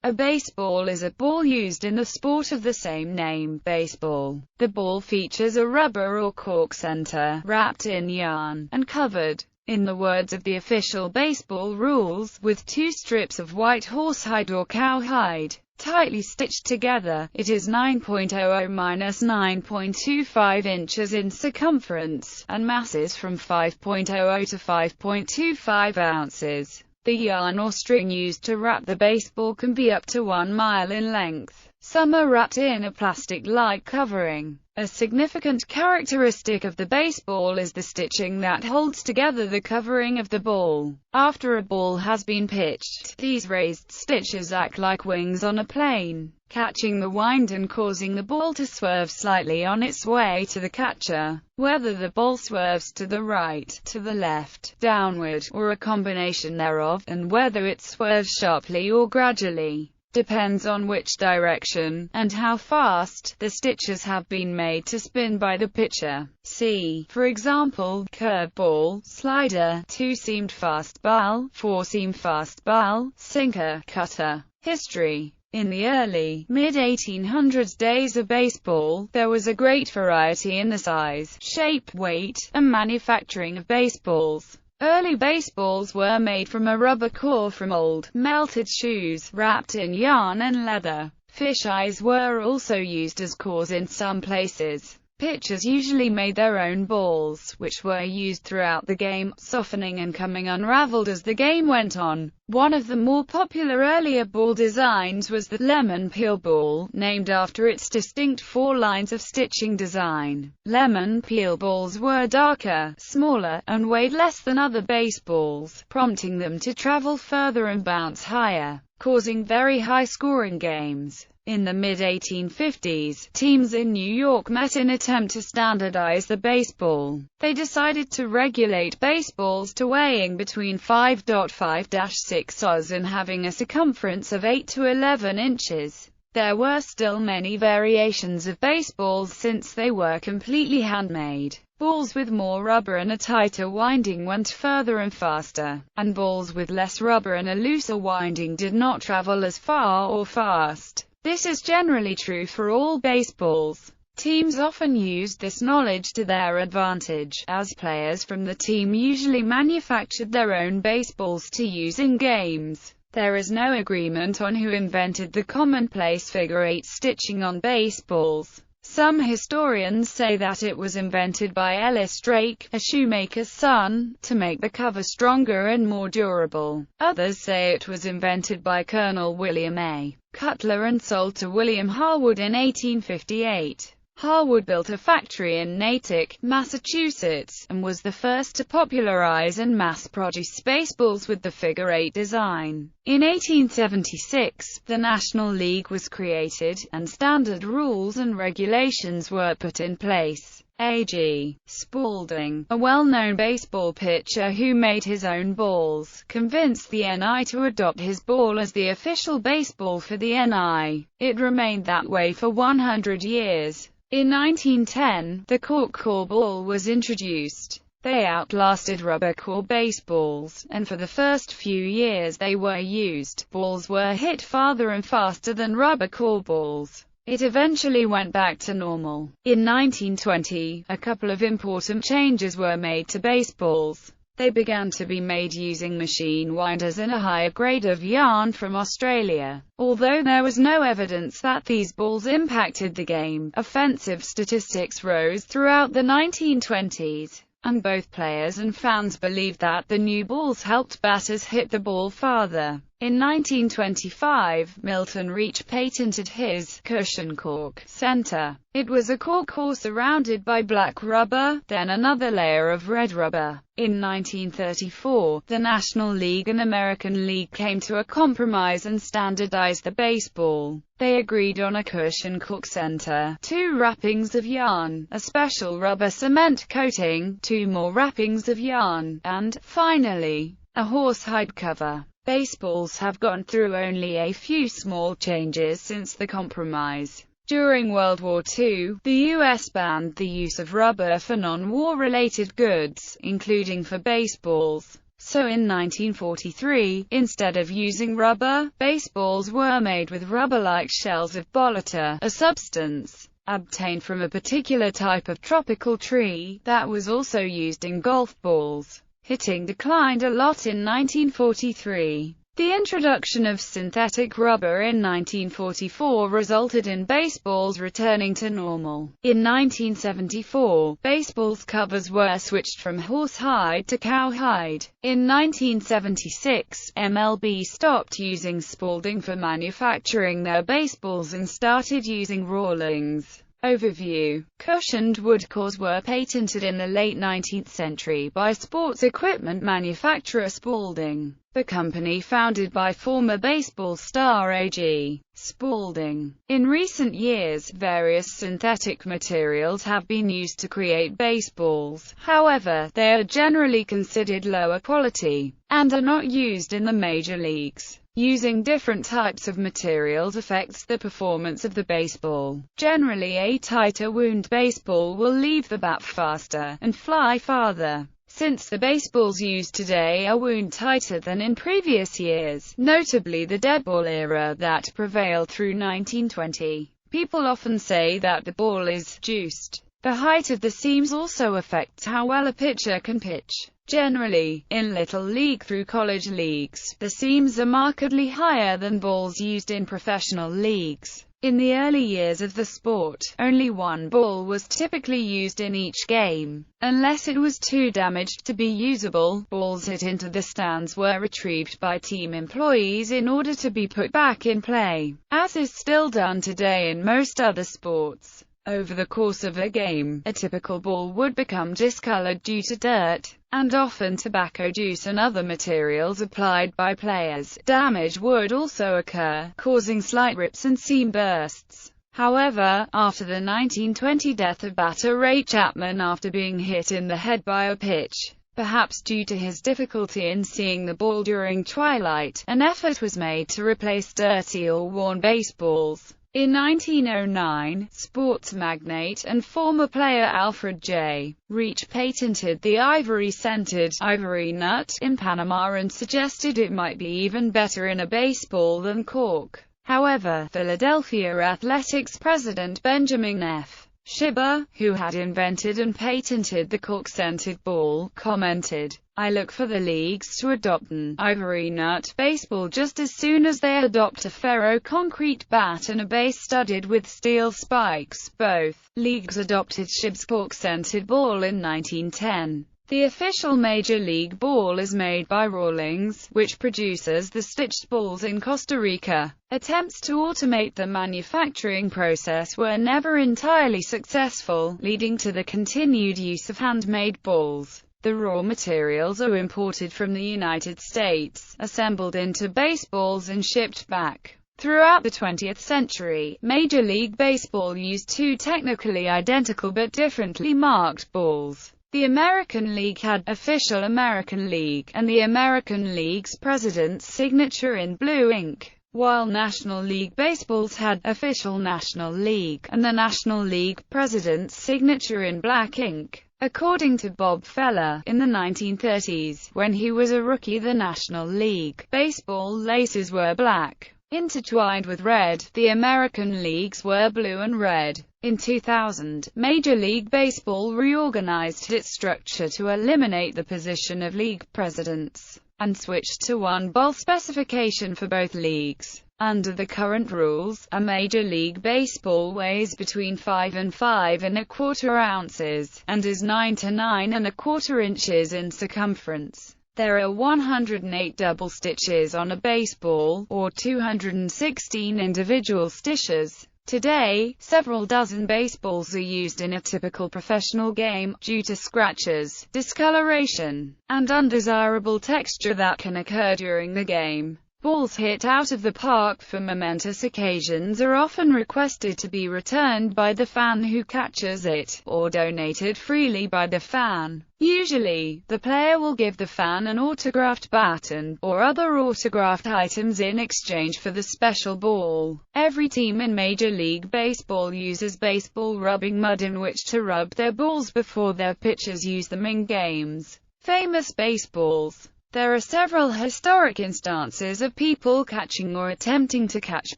A baseball is a ball used in the sport of the same name, baseball. The ball features a rubber or cork center, wrapped in yarn, and covered, in the words of the official baseball rules, with 2 strips of white horsehide or cowhide, tightly stitched together. It is 9.00-9.25 inches in circumference, and masses from 5.00 to 5.25 ounces. The yarn or string used to wrap the baseball can be up to 1 mile in length. Some are wrapped in a plastic-like covering. A significant characteristic of the baseball is the stitching that holds together the covering of the ball. After a ball has been pitched, these raised stitches act like wings on a plane, catching the wind and causing the ball to swerve slightly on its way to the catcher. Whether the ball swerves to the right, to the left, downward, or a combination thereof, and whether it swerves sharply or gradually, depends on which direction, and how fast, the stitches have been made to spin by the pitcher. See, for example, curveball, slider, 2-seamed fastball, 4-seam fastball, sinker, cutter. History. In the early, mid-1800s days of baseball, there was a great variety in the size, shape, weight, and manufacturing of baseballs. Early baseballs were made from a rubber core from old, melted shoes, wrapped in yarn and leather. Fish eyes were also used as cores in some places. Pitchers usually made their own balls, which were used throughout the game, softening and coming unraveled as the game went on. One of the more popular earlier ball designs was the lemon peel ball, named after its distinct 4 lines of stitching design. Lemon peel balls were darker, smaller, and weighed less than other baseballs, prompting them to travel further and bounce higher, causing very high-scoring games. In the mid-1850s, teams in New York met in an attempt to standardize the baseball. They decided to regulate baseballs to weighing between 5.5-6 oz and having a circumference of 8 to 11 inches. There were still many variations of baseballs since they were completely handmade. Balls with more rubber and a tighter winding went further and faster, and balls with less rubber and a looser winding did not travel as far or fast. This is generally true for all baseballs. Teams often used this knowledge to their advantage, as players from the team usually manufactured their own baseballs to use in games. There is no agreement on who invented the commonplace figure-8 stitching on baseballs. Some historians say that it was invented by Ellis Drake, a shoemaker's son, to make the cover stronger and more durable. Others say it was invented by Colonel William A. Cutler and sold to William Harwood in 1858. Harwood built a factory in Natick, Massachusetts, and was the first to popularize and mass-produce baseballs with the figure-8 design. In 1876, the National League was created, and standard rules and regulations were put in place. A.G. Spaulding, a well-known baseball pitcher who made his own balls, convinced the NI to adopt his ball as the official baseball for the NI. It remained that way for 100 years. In 1910, the cork core ball was introduced. They outlasted rubber core baseballs, and for the first few years they were used, balls were hit farther and faster than rubber core balls. It eventually went back to normal. In 1920, a couple of important changes were made to baseballs. They began to be made using machine winders and a higher grade of yarn from Australia. Although there was no evidence that these balls impacted the game, offensive statistics rose throughout the 1920s, and both players and fans believed that the new balls helped batters hit the ball farther. In 1925, Milton Reach patented his cushion cork center. It was a cork core surrounded by black rubber, then another layer of red rubber. In 1934, the National League and American League came to a compromise and standardized the baseball. They agreed on a cushion cork center, 2 wrappings of yarn, a special rubber cement coating, 2 more wrappings of yarn, and, finally, a horsehide cover. Baseballs have gone through only a few small changes since the compromise. During World War II, the U.S. banned the use of rubber for non-war related goods, including for baseballs. So in 1943, instead of using rubber, baseballs were made with rubber-like shells of boleta, a substance obtained from a particular type of tropical tree, that was also used in golf balls. Hitting declined a lot in 1943. The introduction of synthetic rubber in 1944 resulted in baseballs returning to normal. In 1974, baseballs covers were switched from horsehide to cowhide. In 1976, MLB stopped using Spalding for manufacturing their baseballs and started using Rawlings. Overview. Cushioned wood cores were patented in the late 19th century by sports equipment manufacturer Spalding, the company founded by former baseball star A.G. Spalding. In recent years, various synthetic materials have been used to create baseballs. However, they are generally considered lower quality, and are not used in the major leagues. Using different types of materials affects the performance of the baseball. Generally, a tighter wound baseball will leave the bat faster and fly farther. Since the baseballs used today are wound tighter than in previous years, notably the deadball era that prevailed through 1920, people often say that the ball is juiced. The height of the seams also affects how well a pitcher can pitch. Generally, in Little League through college leagues, the seams are markedly higher than balls used in professional leagues. In the early years of the sport, only one ball was typically used in each game. Unless it was too damaged to be usable, balls hit into the stands were retrieved by team employees in order to be put back in play, as is still done today in most other sports. Over the course of a game, a typical ball would become discolored due to dirt, and often tobacco juice and other materials applied by players. Damage would also occur, causing slight rips and seam bursts. However, after the 1920 death of batter Ray Chapman after being hit in the head by a pitch, perhaps due to his difficulty in seeing the ball during twilight, an effort was made to replace dirty or worn baseballs. In 1909, sports magnate and former player Alfred J. Reach patented the ivory-scented ivory nut in Panama and suggested it might be even better in a baseball than cork. However, Philadelphia Athletics president Benjamin F. Shiba, who had invented and patented the cork-scented ball, commented, "I look for the leagues to adopt an ivory nut baseball just as soon as they adopt a ferro-concrete bat and a base studded with steel spikes." Both leagues adopted Shib's cork-scented ball in 1910. The official Major League ball is made by Rawlings, which produces the stitched balls in Costa Rica. Attempts to automate the manufacturing process were never entirely successful, leading to the continued use of handmade balls. The raw materials are imported from the United States, assembled into baseballs and shipped back. Throughout the 20th century, Major League Baseball used two technically identical but differently marked balls. The American League had official American League, and the American League's president's signature in blue ink, while National League baseballs had official National League, and the National League president's signature in black ink. According to Bob Feller, in the 1930s, when he was a rookie, the National League baseball laces were black, intertwined with red. The American Leagues were blue and red. In 2000, Major League Baseball reorganized its structure to eliminate the position of league presidents, and switched to one ball specification for both leagues. Under the current rules, a Major League Baseball weighs between 5 and 5¼ ounces, and is 9 to 9¼ inches in circumference. There are 108 double stitches on a baseball, or 216 individual stitches. Today, several dozen baseballs are used in a typical professional game, due to scratches, discoloration, and undesirable texture that can occur during the game. Balls hit out of the park for momentous occasions are often requested to be returned by the fan who catches it, or donated freely by the fan. Usually, the player will give the fan an autographed bat or other autographed items in exchange for the special ball. Every team in Major League Baseball uses baseball rubbing mud in which to rub their balls before their pitchers use them in games. Famous baseballs. There are several historic instances of people catching or attempting to catch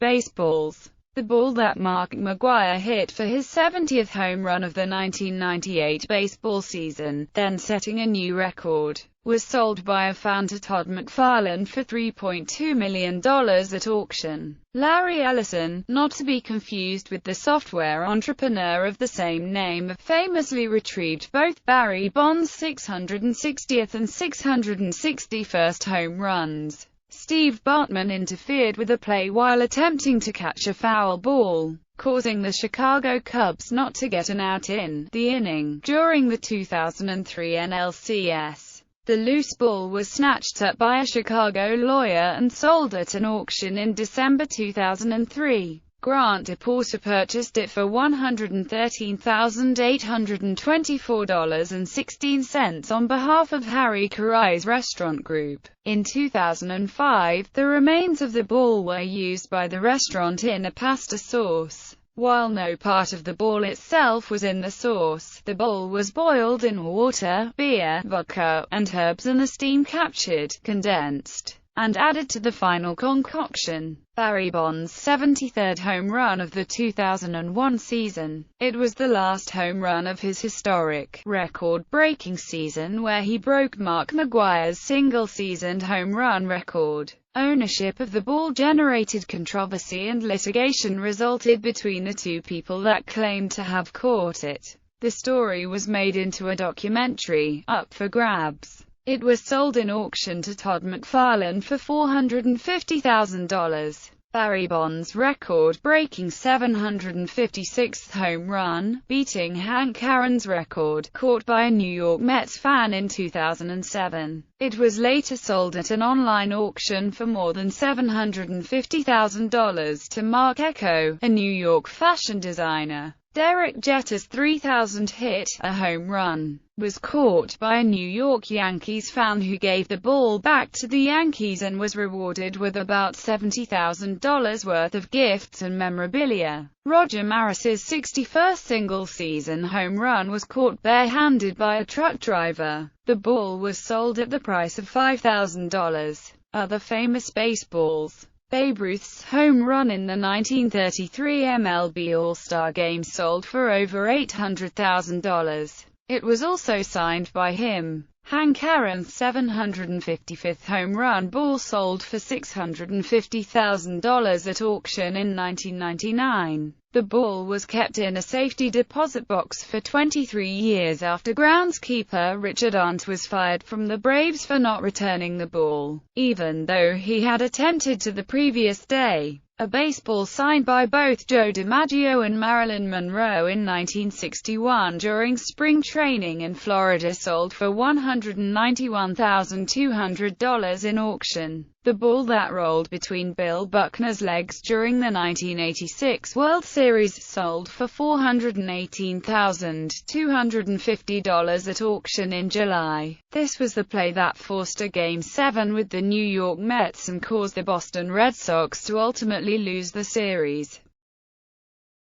baseballs. The ball that Mark McGwire hit for his 70th home run of the 1998 baseball season, then setting a new record, was sold by a fan to Todd McFarlane for $3.2 million at auction. Larry Ellison, not to be confused with the software entrepreneur of the same name, famously retrieved both Barry Bonds' 660th and 661st home runs. Steve Bartman interfered with a play while attempting to catch a foul ball, causing the Chicago Cubs not to get an out in the inning. During the 2003 NLCS, the loose ball was snatched up by a Chicago lawyer and sold at an auction in December 2003. Grant DePorter purchased it for $113,824.16 on behalf of Harry Caray's restaurant group. In 2005, the remains of the ball were used by the restaurant in a pasta sauce. While no part of the ball itself was in the sauce, the bowl was boiled in water, beer, vodka, and herbs, and the steam captured, condensed, and added to the final concoction. Barry Bonds' 73rd home run of the 2001 season. It was the last home run of his historic, record-breaking season, where he broke Mark McGwire's single-season home run record. Ownership of the ball generated controversy, and litigation resulted between the two people that claimed to have caught it. The story was made into a documentary, Up for Grabs. It was sold in auction to Todd McFarlane for $450,000. Barry Bonds' record-breaking 756th home run, beating Hank Aaron's record, caught by a New York Mets fan in 2007. It was later sold at an online auction for more than $750,000 to Mark Ecko, a New York fashion designer. Derek Jeter's 3,000th hit, a home run, was caught by a New York Yankees fan who gave the ball back to the Yankees and was rewarded with about $70,000 worth of gifts and memorabilia. Roger Maris's 61st single-season home run was caught barehanded by a truck driver. The ball was sold at the price of $5,000. Other famous baseballs. Babe Ruth's home run in the 1933 MLB All-Star Game sold for over $800,000. It was also signed by him. Hank Aaron's 755th home run ball sold for $650,000 at auction in 1999. The ball was kept in a safety deposit box for 23 years after groundskeeper Richard Arndt was fired from the Braves for not returning the ball, even though he had attempted to the previous day. A baseball signed by both Joe DiMaggio and Marilyn Monroe in 1961 during spring training in Florida sold for $191,200 in auction. The ball that rolled between Bill Buckner's legs during the 1986 World Series sold for $418,250 at auction in July. This was the play that forced a Game 7 with the New York Mets and caused the Boston Red Sox to ultimately lose the series.